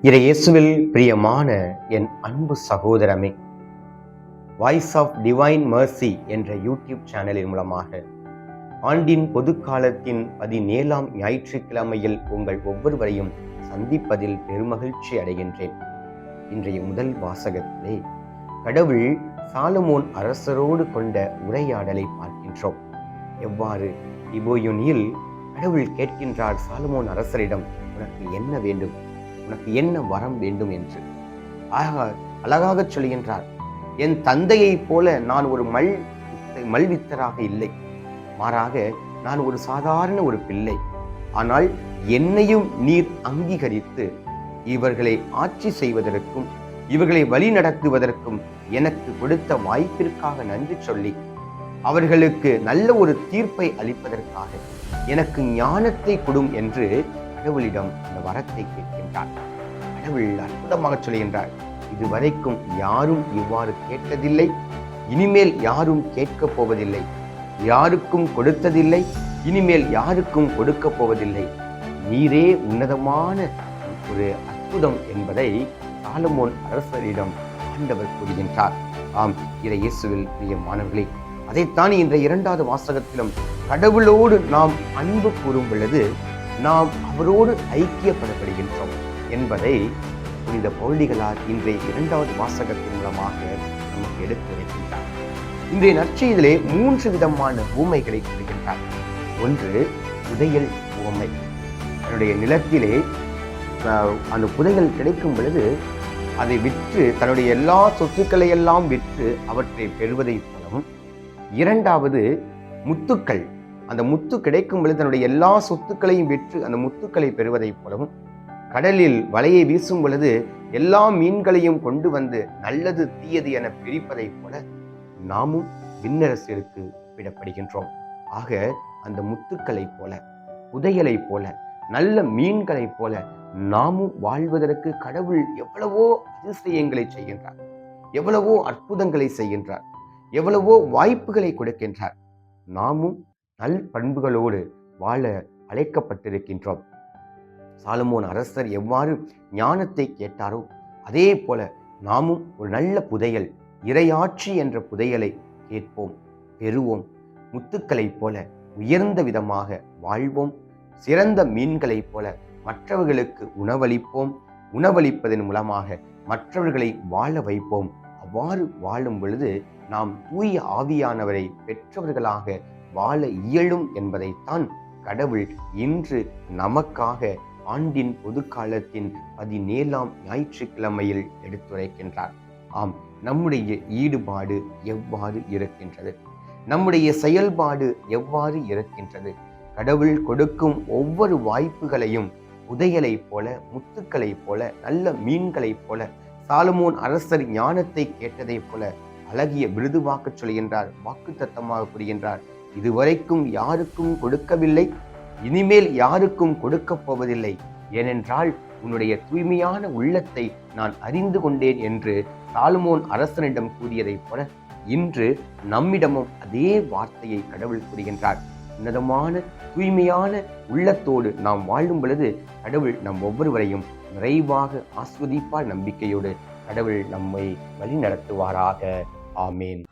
இயேசுவில் பிரியமான என் அன்பு சகோதரமே, வாய்ஸ் ஆஃப் டிவைன் மர்சி என்ற யூடியூப் சேனலின் மூலமாக ஆண்டின் பொதுக்காலத்தின் 17ஆம் ஞாயிற்றுக்கிழமையில் உங்கள் ஒவ்வொருவரையும் சந்திப்பதில் பெருமகிழ்ச்சி அடைகின்றேன். இன்றைய முதல் வாசகத்திலே கடவுள் சாலமோன் அரசரோடு கொண்ட உரையாடலை பார்க்கின்றோம். எவ்வாறு இபோயோனில் கடவுள் கேட்கின்றார் சாலமோன் அரசரிடம், உனக்கு என்ன வேண்டும், உனக்கு என்ன வரம் வேண்டும் என்று. அழகாக சொல்கின்றார், என் தந்தையைப் போல நான் ஒரு மல்வித்தராக இல்லை, மாறாக நான் ஒரு சாதாரண ஒரு பிள்ளை. ஆனால் என்னையும் நீர் அங்கீகரித்து இவர்களை ஆட்சி செய்வதற்கும் இவர்களை வழி நடத்துவதற்கும் எனக்கு கொடுத்த வாய்ப்பிற்காக நன்றி சொல்லி அவர்களுக்கு நல்ல ஒரு தீர்ப்பை அளிப்பதற்காக எனக்கு ஞானத்தை கொடும் என்று கடவுளிடம் அந்த வரத்தை கேட்கின்றார். கடவுள் அற்புதமாக சொல்கின்றார், இதுவரைக்கும் யாரும் இவ்வாறு கேட்டதில்லை, இனிமேல் யாரும் கேட்கப் போவதில்லை, யாருக்கும் கொடுத்ததில்லை, இனிமேல் யாருக்கும் கொடுக்க போவதில்லை, நீரே உன்னதமான ஒரு அற்புதம் என்பதை சாலமோன் அரசரிடம் ஆண்டவர் கூறுகின்றார். ஆம், இயேசுவில் பிரியமானவர்களே, அதைத்தான் இன்றைய 2வது வாசகத்திலும் கடவுளோடு நாம் அன்பு கூறும் பொழுது நாம் அவரோடு ஐக்கியப்படப்படுகின்றோம் என்பதை புனித பவுலிகளார் இன்றைய 2வது வாசகத்தின் மூலமாக நமக்கு எடுத்துரைக்கின்றார். இன்றைய நற்செய்தியிலே 3 விதமான ஊமைகளை கூறுகின்றார். ஒன்று, புதையல் ஊமை. தன்னுடைய நிலத்திலே அந்த புதையல் கிடைக்கும் பொழுது அதை விற்று தன்னுடைய எல்லா சொத்துக்களை எல்லாம் விற்று அவற்றை பெறுவதை போலவும், 2வது முத்துக்கள், அந்த முத்து கிடைக்கும் பொழுது தன்னுடைய எல்லா சொத்துக்களையும் விற்று அந்த முத்துக்களை பெறுவதைப் போலவும், கடலில் வலையை வீசும் பொழுது எல்லா மீன்களையும் கொண்டு வந்து நல்லது தீயது என பிரிப்பதைப் போல நாமும் விண்ணரசிற்கு ஒப்பிடப்படுகின்றோம். ஆக அந்த முத்துக்களைப் போல, புதையலைப் போல, நல்ல மீன்களைப் போல நாமும் வாழ்வதற்கு கடவுள் எவ்வளவோ அதிசயங்களை செய்கின்றார், எவ்வளவோ அற்புதங்களை செய்கின்றார், எவ்வளவோ வாய்ப்புகளை கொடுக்கின்றார். நாமும் நல் பண்புகளோடு வாழ அழைக்கப்பட்டிருக்கின்றோம். சாலமோன் அரசர் எவ்வாறு ஞானத்தை கேட்டாரோ அதே போல நாமும் ஒரு நல்ல புதையல், இறையாட்சி என்ற புதையலை கேட்போம், பெறுவோம். முத்துக்களைப் போல உயர்ந்த விதமாக வாழ்வோம். சிறந்த மீன்களைப் போல மற்றவர்களுக்கு உணவளிப்போம். உணவளிப்பதன் மூலமாக மற்றவர்களை வாழ வைப்போம். அவ்வாறு வாழும் பொழுது நாம் தூய ஆவியானவரை பெற்றவர்களாக வாழ இயலும் என்பதைத்தான் கடவுள் இன்று நமக்காக ஆண்டின் பொதுக்காலத்தின் 17ஆம் ஞாயிற்றுக்கிழமையில் எடுத்துரைக்கின்றார். ஆம், நம்முடைய ஈடுபாடு எவ்வாறு இருக்கின்றது, நம்முடைய செயல்பாடு எவ்வாறு இருக்கின்றது? கடவுள் கொடுக்கும் ஒவ்வொரு வாய்ப்புகளையும் புதையலைப் போல, முத்துக்களைப் போல, நல்ல மீன்களைப் போல, சாலமோன் அரசர் ஞானத்தை கேட்டதைப் போல அழகிய விருதுவாக்க சொல்கின்றார், வாக்குத்தத்தமாக கூறுகின்றார். இதுவரைக்கும் யாருக்கும் கொடுக்கவில்லை, இனிமேல் யாருக்கும் கொடுக்கப் போவதில்லை, ஏனென்றால் உன்னுடைய தூய்மையான உள்ளத்தை நான் அறிந்து கொண்டேன் என்று சாலமோன் அரசனிடம் கூறியதைப் போல இன்று நம்மிடமும் அதே வார்த்தையை கடவுள் கூறுகின்றார். உன்னதமான தூய்மையான உள்ளத்தோடு நாம் வாழும் பொழுது கடவுள் நம் ஒவ்வொருவரையும் நிறைவாக ஆஸ்வதிப்பார். நம்பிக்கையோடு கடவுள் நம்மை வழி நடத்துவாராக. ஆமேன்.